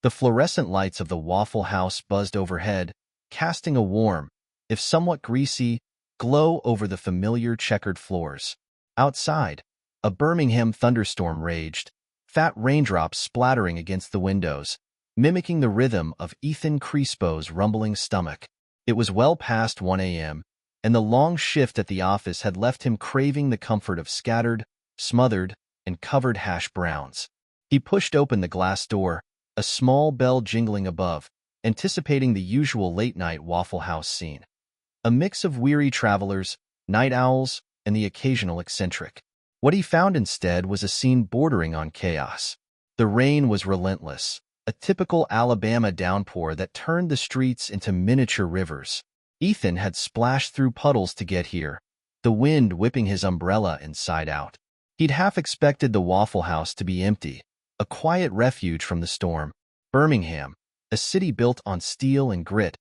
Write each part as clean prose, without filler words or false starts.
The fluorescent lights of the Waffle House buzzed overhead, casting a warm, if somewhat greasy, glow over the familiar checkered floors. Outside, a Birmingham thunderstorm raged, fat raindrops splattering against the windows, mimicking the rhythm of Ethan Crispo's rumbling stomach. It was well past 1 a.m., and the long shift at the office had left him craving the comfort of scattered, smothered, and covered hash browns. He pushed open the glass door, a small bell jingling above, anticipating the usual late-night Waffle House scene. A mix of weary travelers, night owls, and the occasional eccentric. What he found instead was a scene bordering on chaos. The rain was relentless, a typical Alabama downpour that turned the streets into miniature rivers. Ethan had splashed through puddles to get here, the wind whipping his umbrella inside out. He'd half expected the Waffle House to be empty, a quiet refuge from the storm. Birmingham, a city built on steel and grit,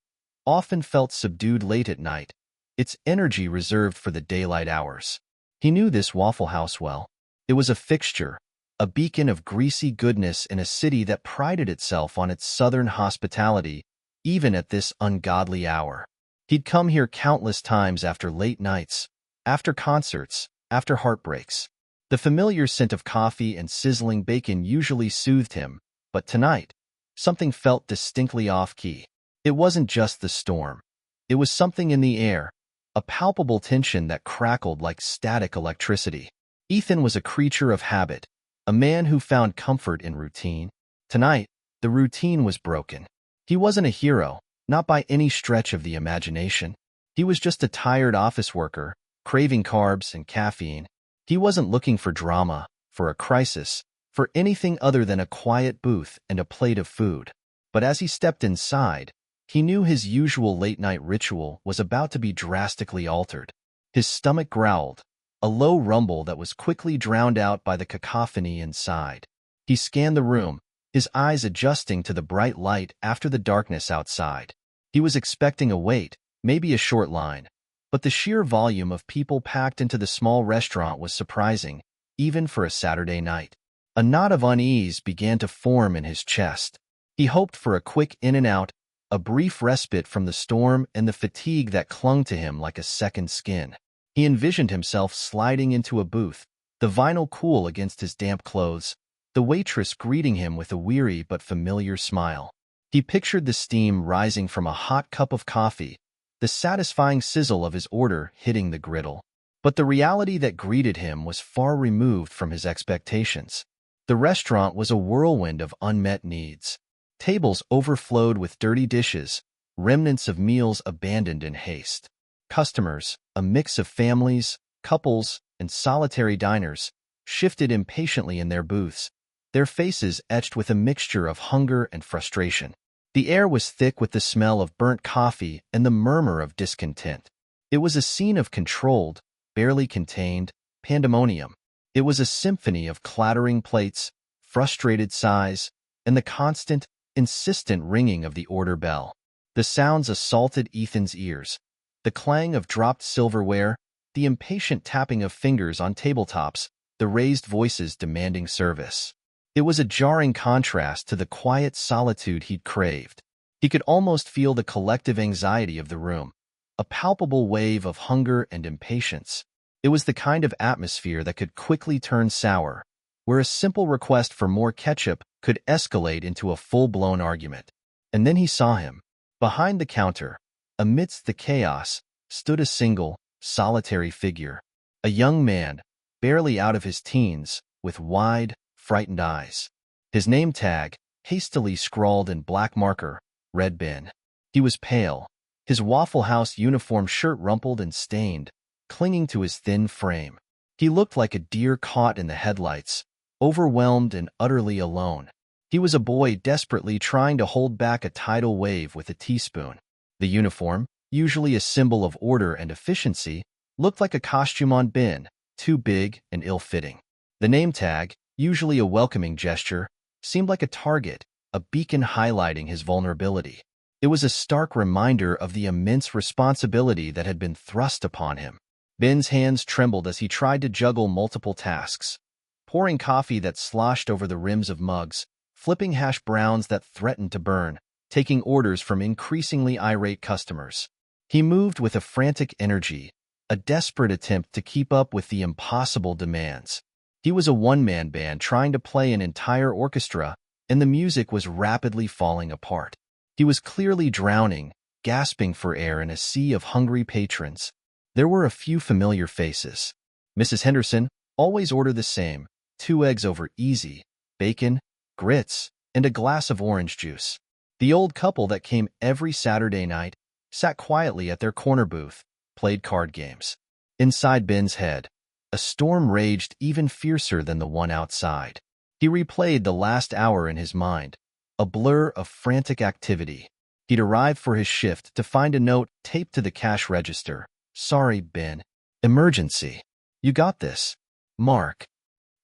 often felt subdued late at night, its energy reserved for the daylight hours. He knew this Waffle House well. It was a fixture, a beacon of greasy goodness in a city that prided itself on its southern hospitality, even at this ungodly hour. He'd come here countless times after late nights, after concerts, after heartbreaks. The familiar scent of coffee and sizzling bacon usually soothed him, but tonight, something felt distinctly off-key. It wasn't just the storm. It was something in the air, a palpable tension that crackled like static electricity. Ethan was a creature of habit, a man who found comfort in routine. Tonight, the routine was broken. He wasn't a hero, not by any stretch of the imagination. He was just a tired office worker, craving carbs and caffeine. He wasn't looking for drama, for a crisis, for anything other than a quiet booth and a plate of food. But as he stepped inside, he knew his usual late-night ritual was about to be drastically altered. His stomach growled, a low rumble that was quickly drowned out by the cacophony inside. He scanned the room, his eyes adjusting to the bright light after the darkness outside. He was expecting a wait, maybe a short line, but the sheer volume of people packed into the small restaurant was surprising, even for a Saturday night. A knot of unease began to form in his chest. He hoped for a quick in and out, a brief respite from the storm and the fatigue that clung to him like a second skin. He envisioned himself sliding into a booth, the vinyl cool against his damp clothes, the waitress greeting him with a weary but familiar smile. He pictured the steam rising from a hot cup of coffee, the satisfying sizzle of his order hitting the griddle. But the reality that greeted him was far removed from his expectations. The restaurant was a whirlwind of unmet needs. Tables overflowed with dirty dishes, remnants of meals abandoned in haste. Customers, a mix of families, couples, and solitary diners, shifted impatiently in their booths, their faces etched with a mixture of hunger and frustration. The air was thick with the smell of burnt coffee and the murmur of discontent. It was a scene of controlled, barely contained, pandemonium. It was a symphony of clattering plates, frustrated sighs, and the constant, insistent ringing of the order bell. The sounds assaulted Ethan's ears. The clang of dropped silverware, the impatient tapping of fingers on tabletops, the raised voices demanding service. It was a jarring contrast to the quiet solitude he'd craved. He could almost feel the collective anxiety of the room, a palpable wave of hunger and impatience. It was the kind of atmosphere that could quickly turn sour, where a simple request for more ketchup could escalate into a full-blown argument. And then he saw him. Behind the counter, amidst the chaos, stood a single, solitary figure. A young man, barely out of his teens, with wide, frightened eyes. His name tag, hastily scrawled in black marker, read Ben. He was pale, his Waffle House uniform shirt rumpled and stained, clinging to his thin frame. He looked like a deer caught in the headlights, overwhelmed and utterly alone. He was a boy desperately trying to hold back a tidal wave with a teaspoon. The uniform, usually a symbol of order and efficiency, looked like a costume on Ben, too big and ill-fitting. The name tag, usually a welcoming gesture, seemed like a target, a beacon highlighting his vulnerability. It was a stark reminder of the immense responsibility that had been thrust upon him. Ben's hands trembled as he tried to juggle multiple tasks, pouring coffee that sloshed over the rims of mugs, flipping hash browns that threatened to burn, taking orders from increasingly irate customers. He moved with a frantic energy, a desperate attempt to keep up with the impossible demands. He was a one-man band trying to play an entire orchestra, and the music was rapidly falling apart. He was clearly drowning, gasping for air in a sea of hungry patrons. There were a few familiar faces. Mrs. Henderson, always order the same, 2 eggs over easy, bacon, grits, and a glass of orange juice. The old couple that came every Saturday night sat quietly at their corner booth, played card games. Inside Ben's head, a storm raged even fiercer than the one outside. He replayed the last hour in his mind, a blur of frantic activity. He'd arrived for his shift to find a note taped to the cash register. "Sorry, Ben. Emergency. You got this. Mark."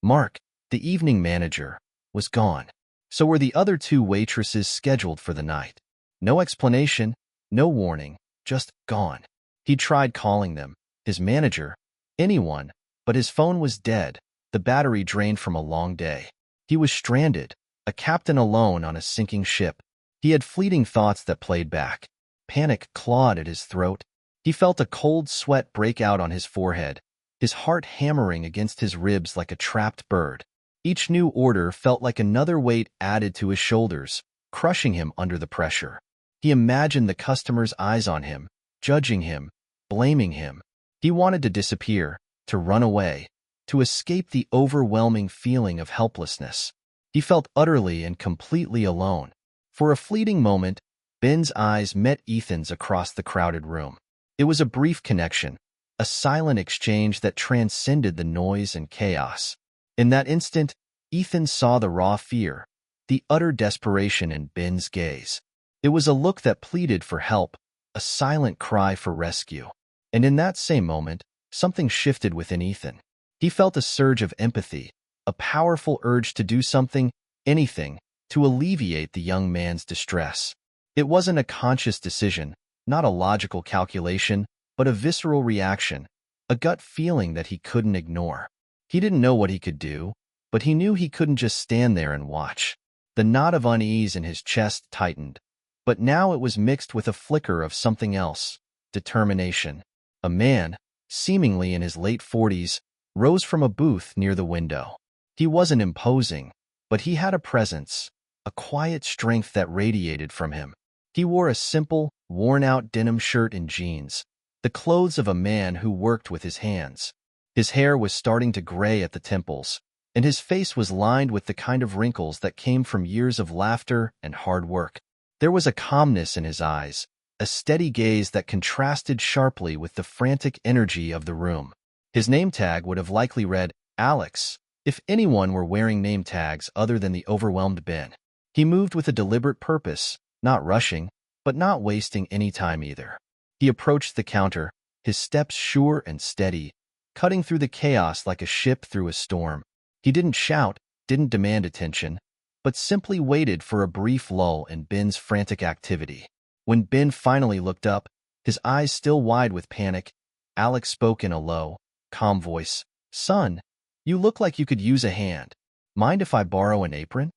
Mark, the evening manager, was gone. So were the other 2 waitresses scheduled for the night. No explanation, no warning, just gone. He tried calling them, his manager, anyone, but his phone was dead, the battery drained from a long day. He was stranded, a captain alone on a sinking ship. He had fleeting thoughts that played back. Panic clawed at his throat. He felt a cold sweat break out on his forehead, his heart hammering against his ribs like a trapped bird. Each new order felt like another weight added to his shoulders, crushing him under the pressure. He imagined the customers' eyes on him, judging him, blaming him. He wanted to disappear, to run away, to escape the overwhelming feeling of helplessness. He felt utterly and completely alone. For a fleeting moment, Ben's eyes met Ethan's across the crowded room. It was a brief connection, a silent exchange that transcended the noise and chaos. In that instant, Ethan saw the raw fear, the utter desperation in Ben's gaze. It was a look that pleaded for help, a silent cry for rescue. And in that same moment, something shifted within Ethan. He felt a surge of empathy, a powerful urge to do something, anything, to alleviate the young man's distress. It wasn't a conscious decision, not a logical calculation, but a visceral reaction, a gut feeling that he couldn't ignore. He didn't know what he could do, but he knew he couldn't just stand there and watch. The knot of unease in his chest tightened, but now it was mixed with a flicker of something else, determination. A man, seemingly in his late 40s, rose from a booth near the window. He wasn't imposing, but he had a presence, a quiet strength that radiated from him. He wore a simple, worn-out denim shirt and jeans, the clothes of a man who worked with his hands. His hair was starting to gray at the temples, and his face was lined with the kind of wrinkles that came from years of laughter and hard work. There was a calmness in his eyes, a steady gaze that contrasted sharply with the frantic energy of the room. His name tag would have likely read Alex, if anyone were wearing name tags other than the overwhelmed Ben. He moved with a deliberate purpose, not rushing, but not wasting any time either. He approached the counter, his steps sure and steady, cutting through the chaos like a ship through a storm. He didn't shout, didn't demand attention, but simply waited for a brief lull in Ben's frantic activity. When Ben finally looked up, his eyes still wide with panic, Alex spoke in a low, calm voice. "Son, you look like you could use a hand. Mind if I borrow an apron?"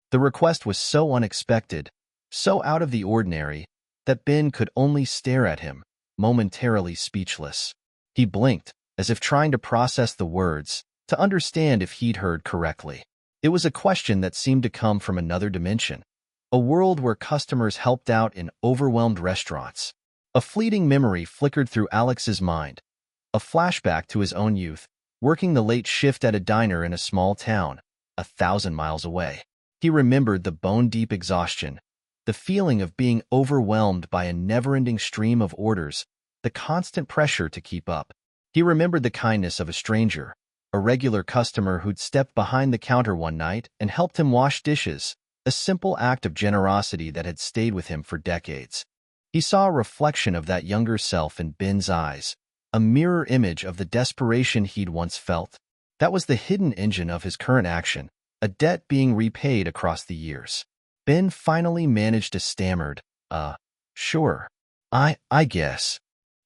The request was so unexpected, so out of the ordinary, that Ben could only stare at him, momentarily speechless. He blinked, as if trying to process the words, to understand if he'd heard correctly. It was a question that seemed to come from another dimension, a world where customers helped out in overwhelmed restaurants. A fleeting memory flickered through Alex's mind, a flashback to his own youth, working the late shift at a diner in a small town, 1,000 miles away. He remembered the bone-deep exhaustion, the feeling of being overwhelmed by a never-ending stream of orders, the constant pressure to keep up. He remembered the kindness of a stranger, a regular customer who'd stepped behind the counter one night and helped him wash dishes, a simple act of generosity that had stayed with him for decades. He saw a reflection of that younger self in Ben's eyes, a mirror image of the desperation he'd once felt. That was the hidden engine of his current action, a debt being repaid across the years. Ben finally managed to stammer, sure. I guess.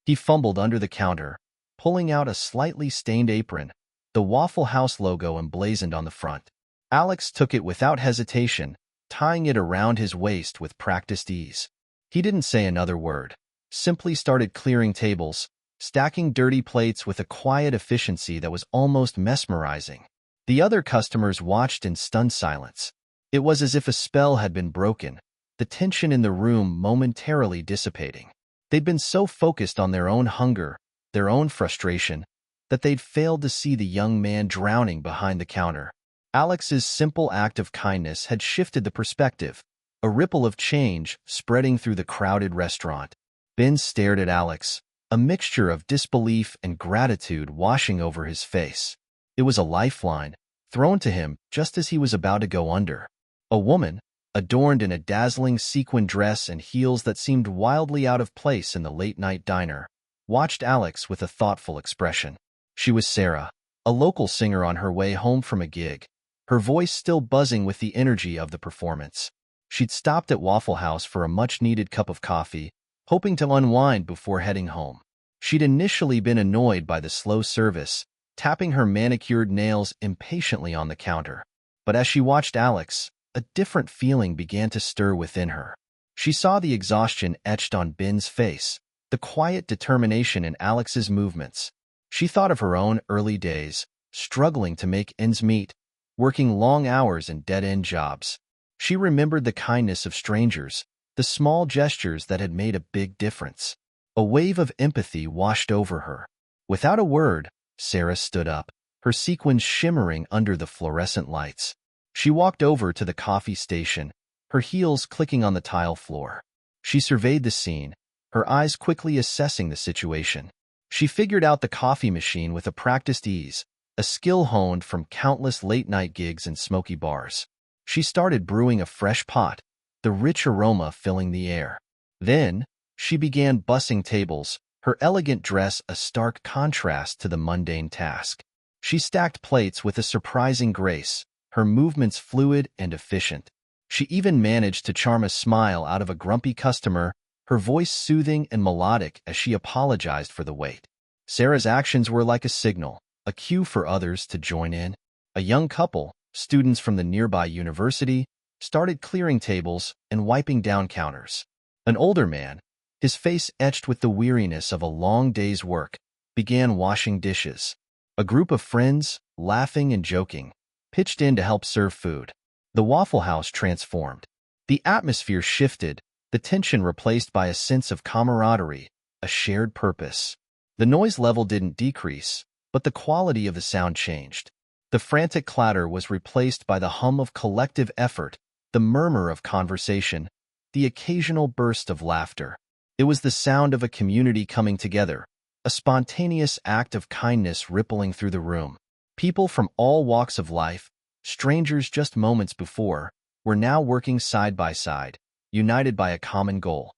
He fumbled under the counter, pulling out a slightly stained apron, the Waffle House logo emblazoned on the front. Alex took it without hesitation, tying it around his waist with practiced ease. He didn't say another word, simply started clearing tables, stacking dirty plates with a quiet efficiency that was almost mesmerizing. The other customers watched in stunned silence. It was as if a spell had been broken, the tension in the room momentarily dissipating. They'd been so focused on their own hunger, their own frustration, that they'd failed to see the young man drowning behind the counter. Alex's simple act of kindness had shifted the perspective, a ripple of change spreading through the crowded restaurant. Ben stared at Alex, a mixture of disbelief and gratitude washing over his face. It was a lifeline, thrown to him just as he was about to go under. A woman, adorned in a dazzling sequin dress and heels that seemed wildly out of place in the late-night diner, watched Alex with a thoughtful expression. She was Sarah, a local singer on her way home from a gig, her voice still buzzing with the energy of the performance. She'd stopped at Waffle House for a much-needed cup of coffee, hoping to unwind before heading home. She'd initially been annoyed by the slow service, tapping her manicured nails impatiently on the counter. But as she watched Alex, a different feeling began to stir within her. She saw the exhaustion etched on Ben's face, the quiet determination in Alex's movements. She thought of her own early days, struggling to make ends meet, working long hours in dead-end jobs. She remembered the kindness of strangers, the small gestures that had made a big difference. A wave of empathy washed over her. Without a word, Sarah stood up, her sequins shimmering under the fluorescent lights. She walked over to the coffee station, her heels clicking on the tile floor. She surveyed the scene, her eyes quickly assessing the situation. She figured out the coffee machine with a practiced ease, a skill honed from countless late-night gigs in smoky bars. She started brewing a fresh pot, the rich aroma filling the air. Then, she began bussing tables, her elegant dress a stark contrast to the mundane task. She stacked plates with a surprising grace, her movements fluid and efficient. She even managed to charm a smile out of a grumpy customer, her voice soothing and melodic as she apologized for the wait. Sarah's actions were like a signal, a cue for others to join in. A young couple, students from the nearby university, started clearing tables and wiping down counters. An older man, his face etched with the weariness of a long day's work, began washing dishes. A group of friends, laughing and joking, pitched in to help serve food. The Waffle House transformed. The atmosphere shifted, the tension replaced by a sense of camaraderie, a shared purpose. The noise level didn't decrease, but the quality of the sound changed. The frantic clatter was replaced by the hum of collective effort, the murmur of conversation, the occasional burst of laughter. It was the sound of a community coming together, a spontaneous act of kindness rippling through the room. People from all walks of life, strangers just moments before, were now working side by side, united by a common goal: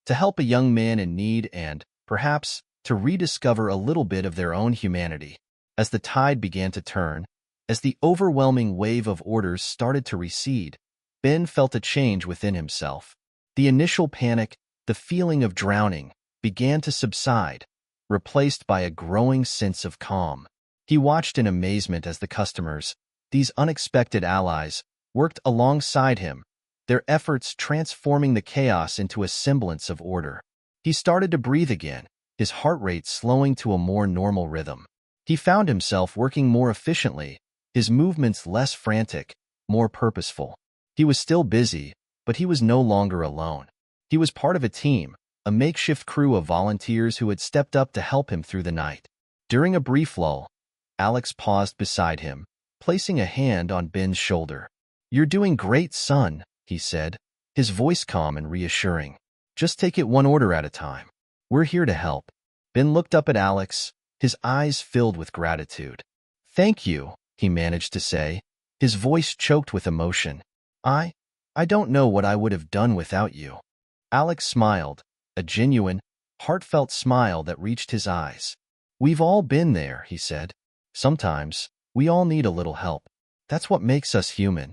to help a young man in need and, perhaps, to rediscover a little bit of their own humanity. As the tide began to turn, as the overwhelming wave of orders started to recede, Ben felt a change within himself. The initial panic, the feeling of drowning, began to subside, replaced by a growing sense of calm. He watched in amazement as the customers, these unexpected allies, worked alongside him, their efforts transforming the chaos into a semblance of order. He started to breathe again, his heart rate slowing to a more normal rhythm. He found himself working more efficiently, his movements less frantic, more purposeful. He was still busy, but he was no longer alone. He was part of a team, a makeshift crew of volunteers who had stepped up to help him through the night. During a brief lull, Alex paused beside him, placing a hand on Ben's shoulder. "You're doing great, son," he said, his voice calm and reassuring. "Just take it one order at a time. We're here to help." Ben looked up at Alex, his eyes filled with gratitude. "Thank you," he managed to say, his voice choked with emotion. I don't know what I would have done without you." Alex smiled, a genuine, heartfelt smile that reached his eyes. "We've all been there," he said. "Sometimes, we all need a little help. That's what makes us human."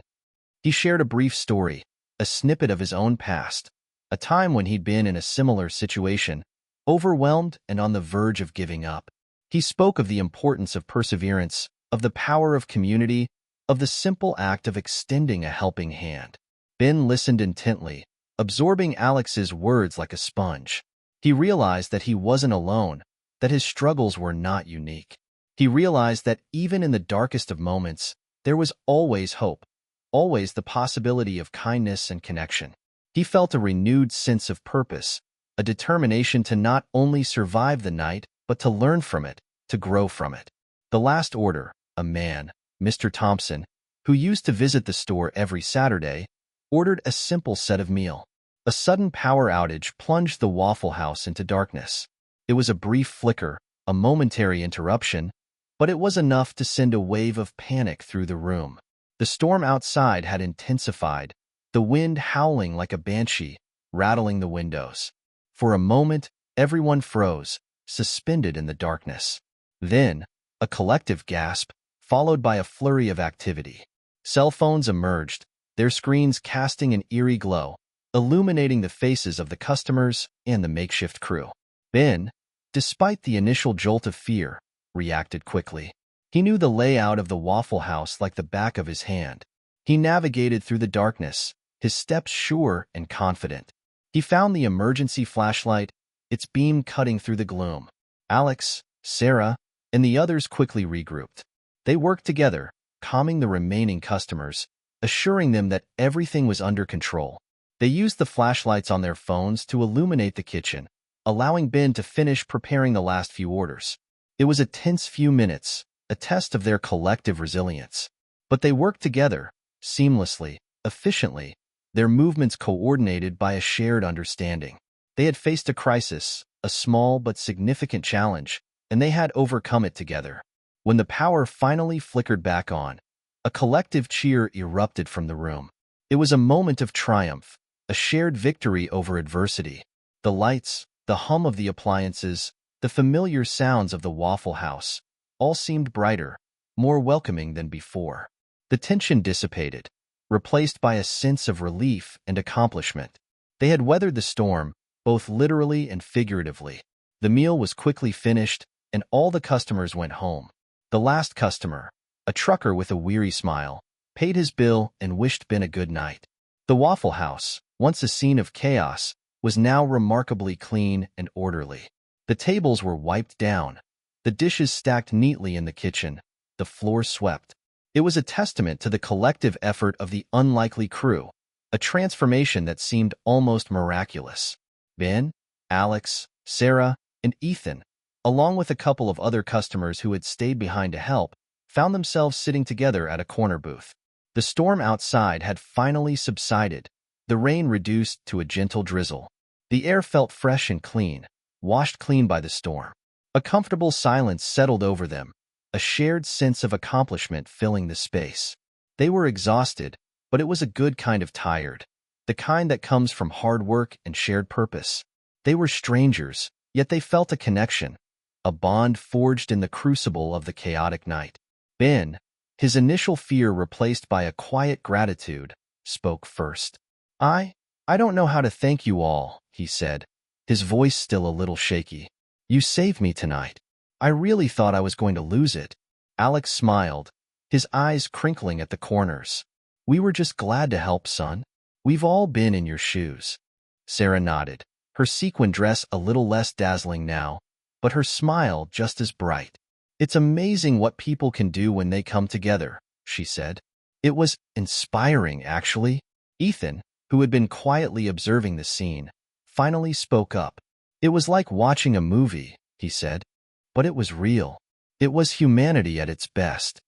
He shared a brief story, a snippet of his own past, a time when he'd been in a similar situation, overwhelmed and on the verge of giving up. He spoke of the importance of perseverance, of the power of community, of the simple act of extending a helping hand. Ben listened intently, absorbing Alex's words like a sponge. He realized that he wasn't alone, that his struggles were not unique. He realized that even in the darkest of moments, there was always hope, always the possibility of kindness and connection. He felt a renewed sense of purpose, a determination to not only survive the night, but to learn from it, to grow from it. The last order, a man, Mr. Thompson, who used to visit the store every Saturday, ordered a simple set of meal. A sudden power outage plunged the Waffle House into darkness. It was a brief flicker, a momentary interruption, but it was enough to send a wave of panic through the room. The storm outside had intensified, the wind howling like a banshee, rattling the windows. For a moment, everyone froze, suspended in the darkness. Then, a collective gasp, followed by a flurry of activity. Cell phones emerged, their screens casting an eerie glow, illuminating the faces of the customers and the makeshift crew. Ben, despite the initial jolt of fear, reacted quickly. He knew the layout of the Waffle House like the back of his hand. He navigated through the darkness, his steps sure and confident. He found the emergency flashlight, its beam cutting through the gloom. Alex, Sarah, and the others quickly regrouped. They worked together, calming the remaining customers, assuring them that everything was under control. They used the flashlights on their phones to illuminate the kitchen, allowing Ben to finish preparing the last few orders. It was a tense few minutes, a test of their collective resilience. But they worked together, seamlessly, efficiently, their movements coordinated by a shared understanding. They had faced a crisis, a small but significant challenge, and they had overcome it together. When the power finally flickered back on, a collective cheer erupted from the room. It was a moment of triumph, a shared victory over adversity. The lights, the hum of the appliances, the familiar sounds of the Waffle House, all seemed brighter, more welcoming than before. The tension dissipated, replaced by a sense of relief and accomplishment. They had weathered the storm, both literally and figuratively. The meal was quickly finished, and all the customers went home. The last customer, a trucker with a weary smile, paid his bill and wished Ben a good night. The Waffle House, once a scene of chaos, was now remarkably clean and orderly. The tables were wiped down, the dishes stacked neatly in the kitchen, the floor swept. It was a testament to the collective effort of the unlikely crew, a transformation that seemed almost miraculous. Ben, Alex, Sarah, and Ethan, along with a couple of other customers who had stayed behind to help, found themselves sitting together at a corner booth. The storm outside had finally subsided, the rain reduced to a gentle drizzle. The air felt fresh and clean, washed clean by the storm. A comfortable silence settled over them, a shared sense of accomplishment filling the space. They were exhausted, but it was a good kind of tired, the kind that comes from hard work and shared purpose. They were strangers, yet they felt a connection, a bond forged in the crucible of the chaotic night. Ben, his initial fear replaced by a quiet gratitude, spoke first. I don't know how to thank you all, he said, his voice still a little shaky. You saved me tonight. I really thought I was going to lose it. Alex smiled, his eyes crinkling at the corners. We were just glad to help, son. We've all been in your shoes. Sarah nodded, her sequin dress a little less dazzling now, but her smile just as bright. It's amazing what people can do when they come together, she said. It was inspiring, actually. Ethan, who had been quietly observing the scene, finally spoke up. It was like watching a movie, he said, but it was real. It was humanity at its best.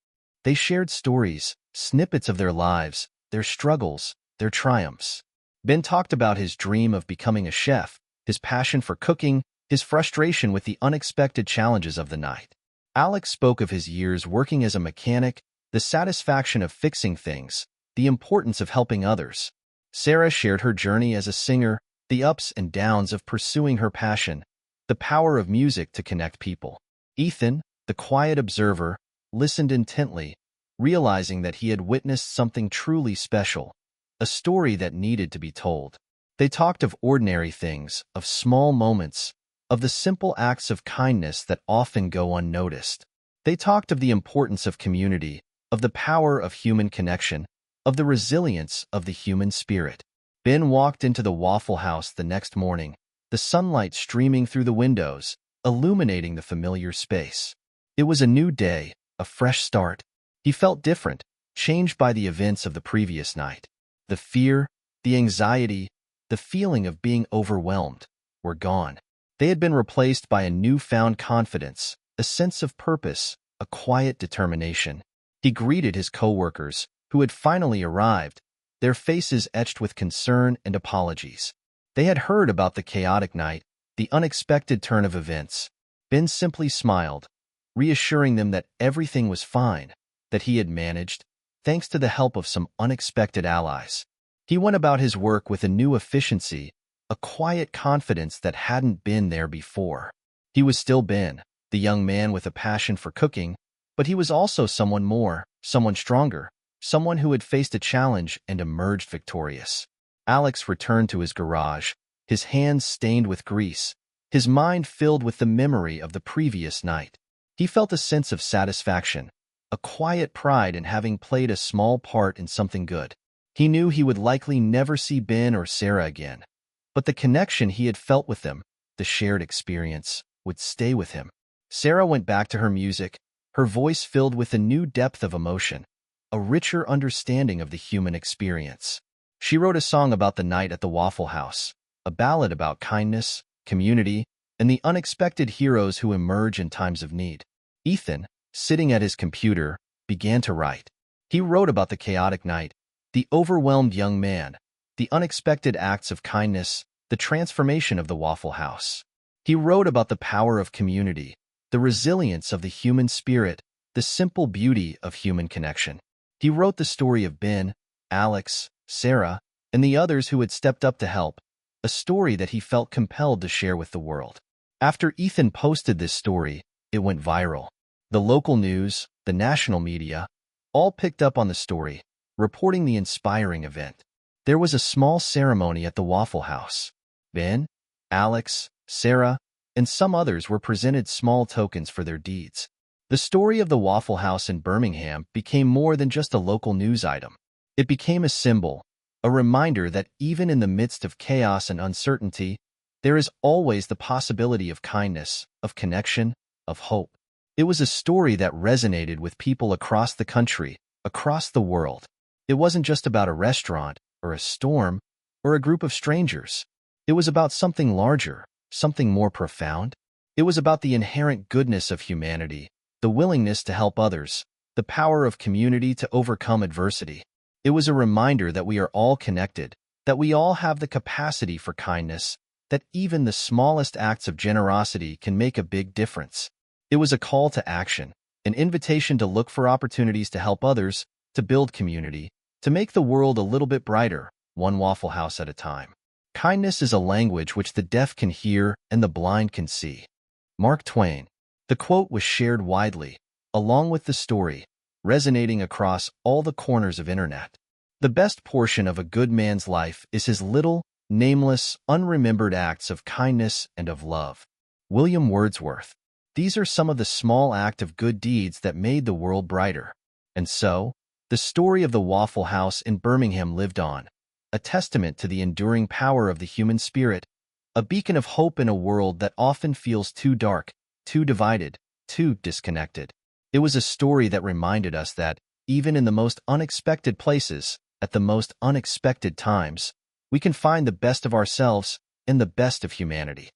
They shared stories, snippets of their lives, their struggles, their triumphs. Ben talked about his dream of becoming a chef, his passion for cooking, his frustration with the unexpected challenges of the night. Alex spoke of his years working as a mechanic, the satisfaction of fixing things, the importance of helping others. Sarah shared her journey as a singer, the ups and downs of pursuing her passion, the power of music to connect people. Ethan, the quiet observer, listened intently, realizing that he had witnessed something truly special, a story that needed to be told. They talked of ordinary things, of small moments, of the simple acts of kindness that often go unnoticed. They talked of the importance of community, of the power of human connection, of the resilience of the human spirit. Ben walked into the Waffle House the next morning, the sunlight streaming through the windows, illuminating the familiar space. It was a new day, a fresh start. He felt different, changed by the events of the previous night. The fear, the anxiety, the feeling of being overwhelmed were gone. They had been replaced by a newfound confidence, a sense of purpose, a quiet determination. He greeted his coworkers, who had finally arrived, their faces etched with concern and apologies. They had heard about the chaotic night, the unexpected turn of events. Ben simply smiled, reassuring them that everything was fine, that he had managed, thanks to the help of some unexpected allies. He went about his work with a new efficiency, a quiet confidence that hadn't been there before. He was still Ben, the young man with a passion for cooking, but he was also someone more, someone stronger, someone who had faced a challenge and emerged victorious. Alex returned to his garage, his hands stained with grease, his mind filled with the memory of the previous night. He felt a sense of satisfaction, a quiet pride in having played a small part in something good. He knew he would likely never see Ben or Sarah again, but the connection he had felt with them, the shared experience, would stay with him. Sarah went back to her music, her voice filled with a new depth of emotion, a richer understanding of the human experience. She wrote a song about the night at the Waffle House, a ballad about kindness, community, and the unexpected heroes who emerge in times of need. Ethan, sitting at his computer, began to write. He wrote about the chaotic night, the overwhelmed young man, the unexpected acts of kindness, the transformation of the Waffle House. He wrote about the power of community, the resilience of the human spirit, the simple beauty of human connection. He wrote the story of Ben, Alex, Sarah, and the others who had stepped up to help, a story that he felt compelled to share with the world. After Ethan posted this story, it went viral. The local news, the national media, all picked up on the story, reporting the inspiring event. There was a small ceremony at the Waffle House. Ben, Alex, Sarah, and some others were presented small tokens for their deeds. The story of the Waffle House in Birmingham became more than just a local news item. It became a symbol, a reminder that even in the midst of chaos and uncertainty, there is always the possibility of kindness, of connection, of hope. It was a story that resonated with people across the country, across the world. It wasn't just about a restaurant, or a storm, or a group of strangers. It was about something larger, something more profound. It was about the inherent goodness of humanity, the willingness to help others, the power of community to overcome adversity. It was a reminder that we are all connected, that we all have the capacity for kindness, that even the smallest acts of generosity can make a big difference. It was a call to action, an invitation to look for opportunities to help others, to build community, to make the world a little bit brighter, one Waffle House at a time. Kindness is a language which the deaf can hear and the blind can see. Mark Twain. The quote was shared widely, along with the story, resonating across all the corners of internet. The best portion of a good man's life is his little, nameless, unremembered acts of kindness and of love. William Wordsworth. These are some of the small acts of good deeds that made the world brighter. And so, the story of the Waffle House in Birmingham lived on, a testament to the enduring power of the human spirit, a beacon of hope in a world that often feels too dark, too divided, too disconnected. It was a story that reminded us that, even in the most unexpected places, at the most unexpected times, we can find the best of ourselves and the best of humanity.